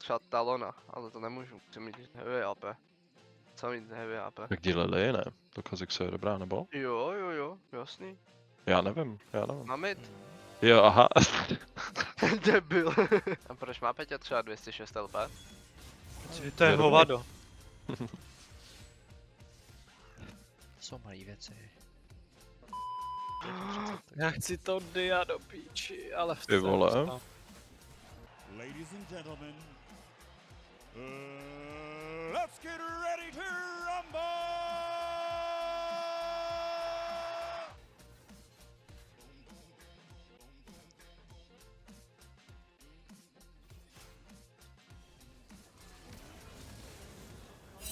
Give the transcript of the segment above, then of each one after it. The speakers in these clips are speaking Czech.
třeba Talona, ale to nemůžu, chci mít heavy AP. Co mít heavy AP? Tak díleli, ne? To Kha'Zix je dobrá, nebo? Jo, jasný. Já nevím. Mám mít. Jo, aha. Debil. A proč má Peťa třeba 206 LP? To je hovado. Jsou malý věci. Já chci to dia do píči, ale v Ty vole. Ladies and gentlemen, let's get ready to rumble!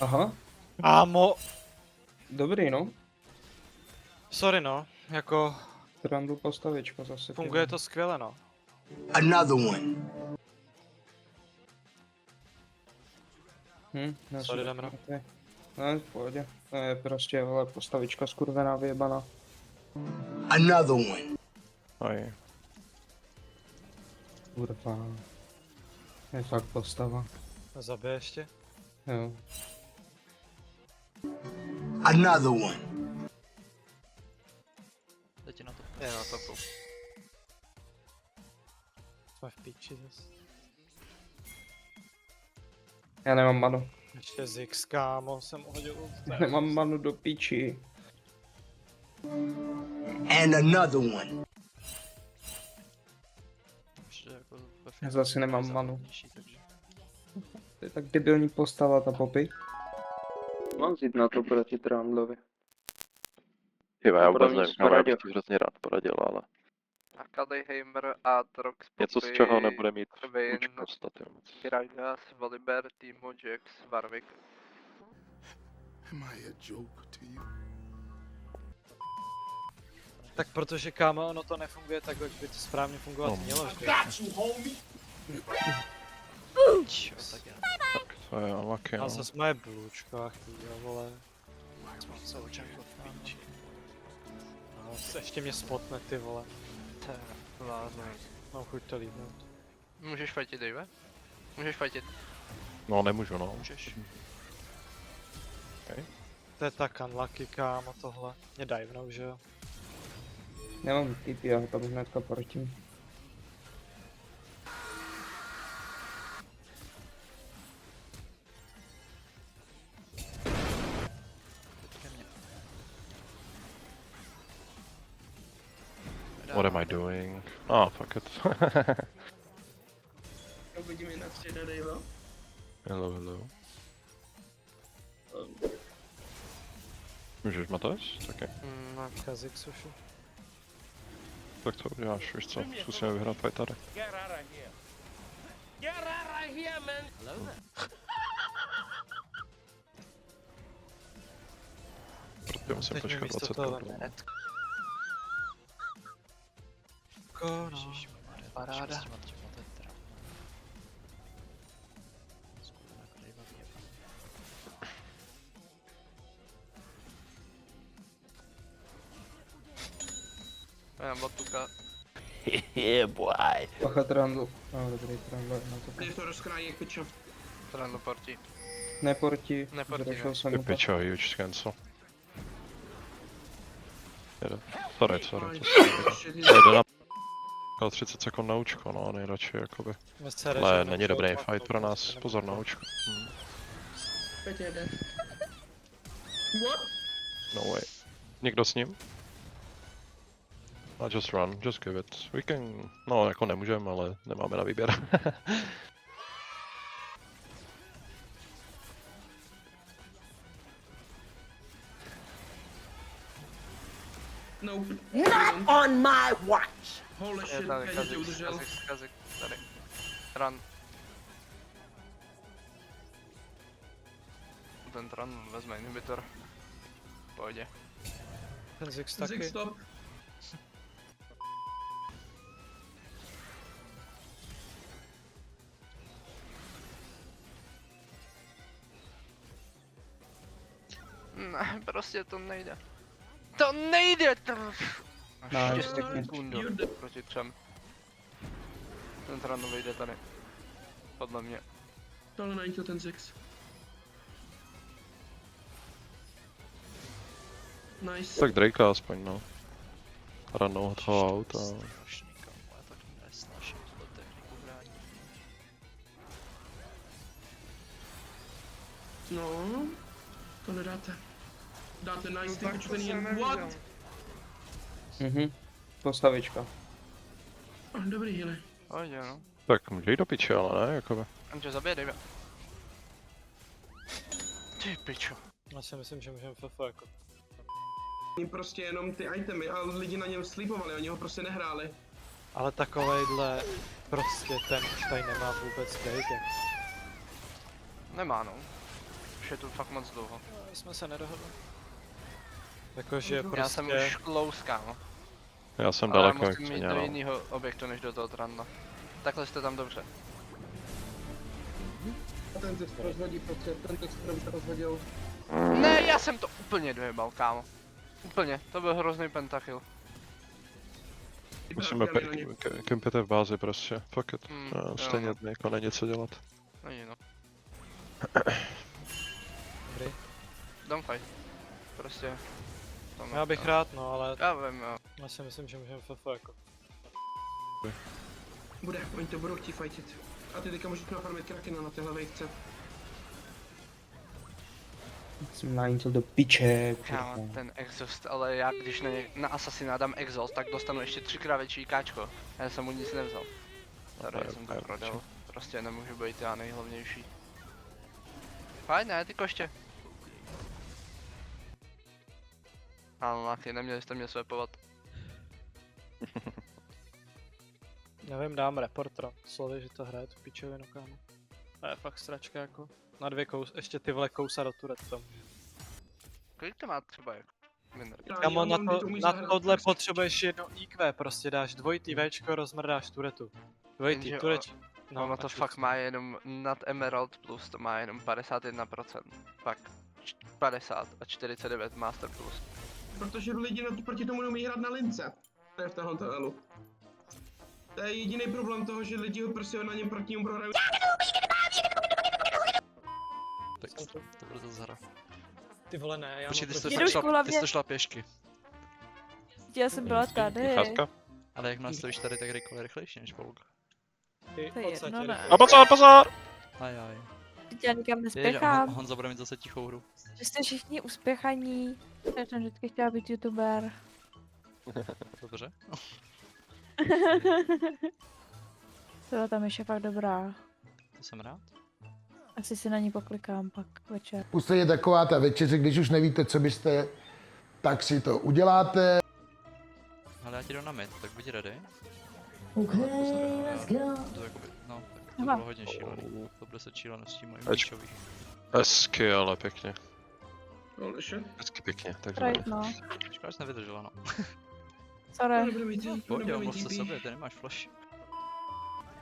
Aha, Ámo, dobrý no. sorry no, jako Trundle postavička zase. funguje to skvěle no. Another one. Sorry, Damro. Ne, v pohodě. To je prostě, ale postavička skurvená, vyjebaná. Another one. Aj. Kurva. Je fakt postava. Zabije ještě. Jo. Another one. Jde na to. Je na topu. Jsme v píči zase. Já nemám manu. Ještě Zix, kámo, jsem hodil ult. Nemám manu do píči. And another one. Ještě jako ve Já zase nemám manu. takže... To je tak debilní postava ta Poppy. Mám vzít na to proti Trundlovi. Tyva, já vůbec Opravdu nevím, jsi já poradil. bych ti hrozně rád poradil, ale Akadeheimer, Aatrox, něco z čeho nebude mít Vayne, účinnost staty moc. Gragas, Volibear, Teemo, Jax, Warwick. Am I a joke to you? Tak protože kámo, ono to nefunguje tak, jak by to správně fungovat No. mělo, že? Čo, tak já. Tak to je unlucky, A no. zase moje blůčka, chvíle, vole. Se očekovat. No, ještě mě spotne, ty vole. To je láznej. Mám chuť to líbnout. Můžeš fightit, Dave? Můžeš fightit. No, nemůžu, no. Můžeš. To je tak unlucky, kámo, tohle. Mě divenou, že jo? Nemám TP, já ho tam hnedka proti. Ke mně. What am I doing? Ah, fuck it. Uvidíme na středu, Dave. Hello. Můžeš matas? Taky. No. Kha'Zix už. Tak to uděláš, víš co? Zkusíme vyhrát fight tady. Protože musím Teď mi počkat místo 20 toho minut. hned. No. Paráda. To je teda. Skurvená jako Dejva vyjeba. Já botuka. Pacha Trundle. No, dobrý Trundle na to. Trundle porti. Neporti. Neporti, Zrušil ne. jsem Ty ho. pičo, huge cancel. Jede. Sorry, to jde na 30 sekund na účko, no, nejradši jakoby. Ale není dobrý fight pro nás, pozor na účko. No way. Někdo s ním? A just run, just give it. We can... No, jako nemůžeme, ale nemáme na výběr. Not on my watch. Je tady Kha'Zix, tady. Run. Ten Run vezme inhibitor. V pohodě. Ten Zix taky. Ne, prostě to nejde. To nejde! No, Ještě pěkně. sekundu proti třem. Ten Run vyjde tady. Podle mě. Tohle není to ten Zex. Nice. Tak Drakea aspoň, no. Ranou toho auta. Strašný, kámo, já tak nesnáším tuhle techniku hraní. No, to nedáte. Dáte nice, ty piču, ten jen what? Postavička. Dobrý, hele. Pojď, no. Tak může jít do piče, ale ne, jakoby. On tě zabije, dejme. Ty pičo. Já si myslím, že můžeme FF jako. Jim prostě jenom ty itemy a lidi na něm sleepovali, oni ho prostě nehráli. Ale takovejhle prostě ten už tady nemá vůbec být. Jak... Nemá, no. Už je tu fakt moc dlouho. No, my jsme se nedohodli. Jakože Já jsem prostě... už close, kámo. Já jsem Ale daleko, jak musím jít mě, do no. jiného objektu, než do toho tranda. Takhle jste tam dobře. Ten Zex rozhodí prostě, ten Zex rozhodil. Ne, já jsem to úplně dojebal, kámo. Úplně, to byl hrozný pentakill. Musíme kempete v bázi prostě, fuck it. jo, Stejně no. jako není co dělat. Není no. Dobrý. Don't fight. Prostě. Tohle, Já bych rád, no, ale Já vím, jo. já si myslím, že můžeme FF jako. Bude, oni to budou chtít fightit. A ty teďka můžeš nafarmit Krakena na téhle vejce. Jsem najítil do piče. Kámo, ten exhaust, ale já když na Assassina dám exhaust, tak dostanu ještě 3x větší káčko. Já jsem mu nic nevzal. Tady jsem to prodal. Prostě nemůžu být já nejhlavnější. Fajn, ne, ty koště. Unlucky, neměli jste mě swapovat. Nevím, dám reportra. Slovy, že to hraje tu pičovinu, kámo. To je fakt sračka jako. Na 2 ještě ty vole kousa do turet tam. Kolik to má třeba jako? Minor. Kámo, na tohle potřebuješ jedno IQ, prostě dáš dvojitý Včko, rozmrdáš turetu. Dvojitý, Jenže tureč. Ono to fakt má jenom nad Emerald Plus, to má jenom 51%. Pak 50 a 49 Master Plus. Protože lidi proti tomu neumí hrát na lince. Ne v tomhle elu. To je jediný problém toho, že lidi prostě na něm proti němu prohrají. Tak to bude zase hra. Ty vole ne, já Počkej, mám ty jsi proti... to šla pěšky. Já jsem byla tady. Chátka? Ale jak nastavíš tady, tak Recall je rychlejší než Polk. Ty, To je odsaď jedno, tě ne. rychle. A pozor, pozor! Ajaj. Teď já nikam Ježiš, nespěchám. Honza bude mít zase tichou hru. Vy jste všichni uspěchaní. Já jsem vždycky chtěla být youtuber. Dobře. Tohle tam ještě fakt dobrá. To jsem rád. Asi si na ní poklikám pak večer. Puste je taková ta večeře, když už nevíte, co byste, tak si to uděláte. Ale já ti jdu na mid, tak buď ready. Okay, let's go. To jakoby, no, tak to Aha. bylo hodně šílený. To bude se šíleností mojich Ač- míčových. Hezky, ale pěkně. Holy shit. Hezky pěkně, takzvaně. Right, no. Škoda, že jsi nevydržela, no. Sorry. Nebude mít TP, Pojď, nebude mluv mít se TP. sobě, ty nemáš flash.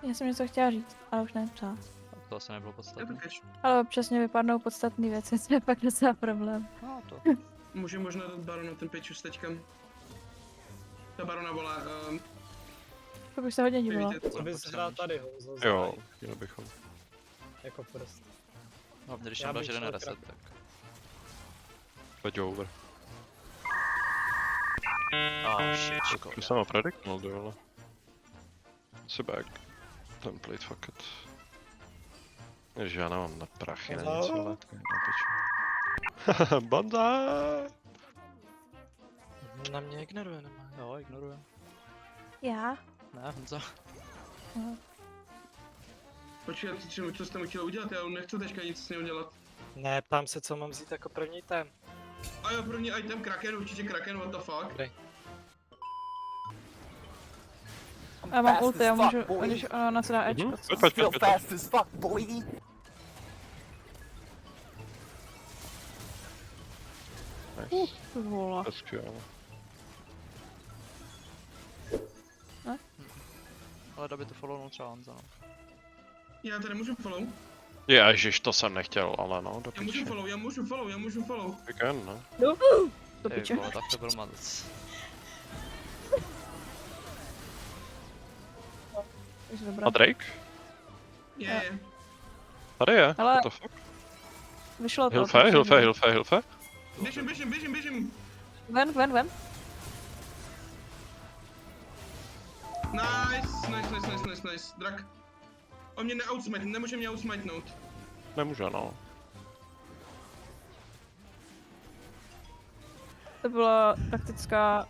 Já jsem něco chtěla říct, ale už nevím co. Tak to asi nebylo Já podstatné. to catch. Ale občas mě vypadnou podstatné věci, to je fakt docela problém. No to. Může možná dát barona ten pitch teďka. Ta barona volá, To bych se hodně divila. víte, Co bys hrál tady, Honzo? Jo, měli bychom. Jako prst. No, když Já tam dáš bych jeden šel reset, krát. tak. Pojď over. Oh shit, škoda. Tu jsem ho prediknul, ty vole. Si back. Template, fuck it. Ježiš, já nemám na prachy, na nic, vole. Banzai! Na mě ignoruje, nemá. Jo, ignoruje. Já? Ne, Honza. počkej, co jste mu chtěl udělat, já nechci teďka nic s ním dělat. Ne, ptám se, co mám vzít jako první tém. A jo, první item Kraken, určitě Kraken, what the fuck. Já mám ulti, já můžu, když ona na co dá Ečko. Pojď. as fuck, boy. Nice. Vola. Hezky, jo. Ale doby to follownul třeba Honza, no. Já tady můžu follow, Ježiš, to jsem nechtěl, ale no, do já můžu piči. follow, já můžu follow. Weekend, no. Do Ty piče. vole, tak to byl malec. Takže dobrá. A Drake? Je. Tady je, Ale- what the fuck? Vyšlo to. Hilfe, hilfe, hilfe, hilfe. Běžím. Ven. Nice. Drak. On mě neoutsmite, nemůže mě outsmitenout. Nemůže, no. To bylo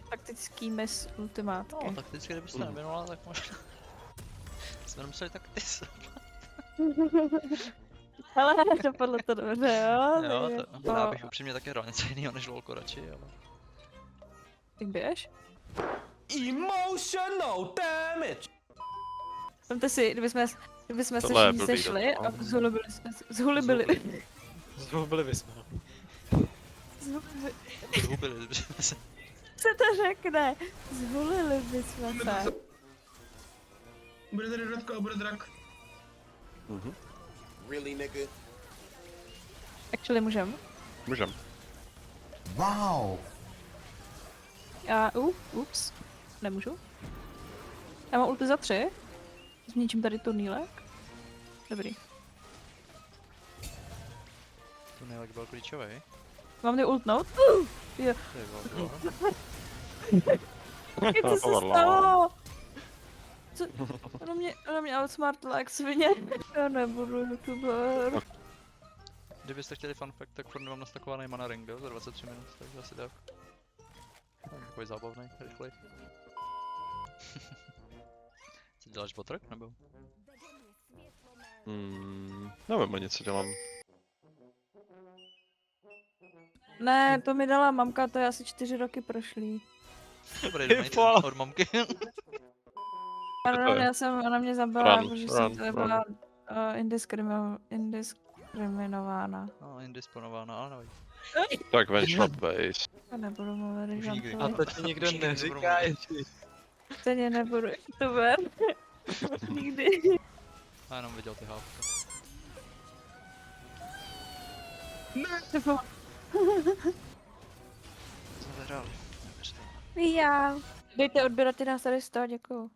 taktický miss ultimátky. No, takticky, kdybyste nevěnovala, tak možná. Jsme nemuseli taktisovat. Hele, dopadlo to dobře, jo? Jo, takže- to, já bych upřímně taky hrál něco jiného než LoLko radši, ale... Tak běž. Emotional damage! Vemte si, kdybychom se Tohle je všichni blbý sešli docela. a zhulibili. Zhubili bychom. No. Zhubili jsme se. Se to řekne. Zhulili bychom se. Bude tady Radko a bude drak. Actually můžem. Můžem. Wow. Ups. Nemůžu. Já mám ulti za 3. Zničím tady turnílek. Dobrý. To nejlek byl klíčový. Mám mě ultnout? Jo. Ty vole. Jak to se Povedla. stalo? Co? Ona mě outsmartla jak svině. Já nebudu youtuber. Kdybyste chtěli fun fact, tak furt nemám nastakovaný mana ring, jo, za 23 minut, takže asi tak. Takový zábavný, rychlej. Co děláš botrek, nebo? Nevím ani, co dělám. Ne, to mi dala mamka, to je asi 4 roky prošlý. Dobrý donate od mamky. Ano, ona mě zabila, Run, protože run, jsem to run. byla indiskriminována. No, indisponována, ale nevadí. Tak ven shop base. To nebudu mluvit, Už že nikdy. A to ti nikdo Už nikdy neříká, nebudu mluvit. ježiš. stejně nebudu youtuber. Nikdy. Já jenom viděl ty hávka. Nebo Co jsme vyhráli? Neuvěřitelné. já. Dejte odběrat ty nás tady 100, děkuju.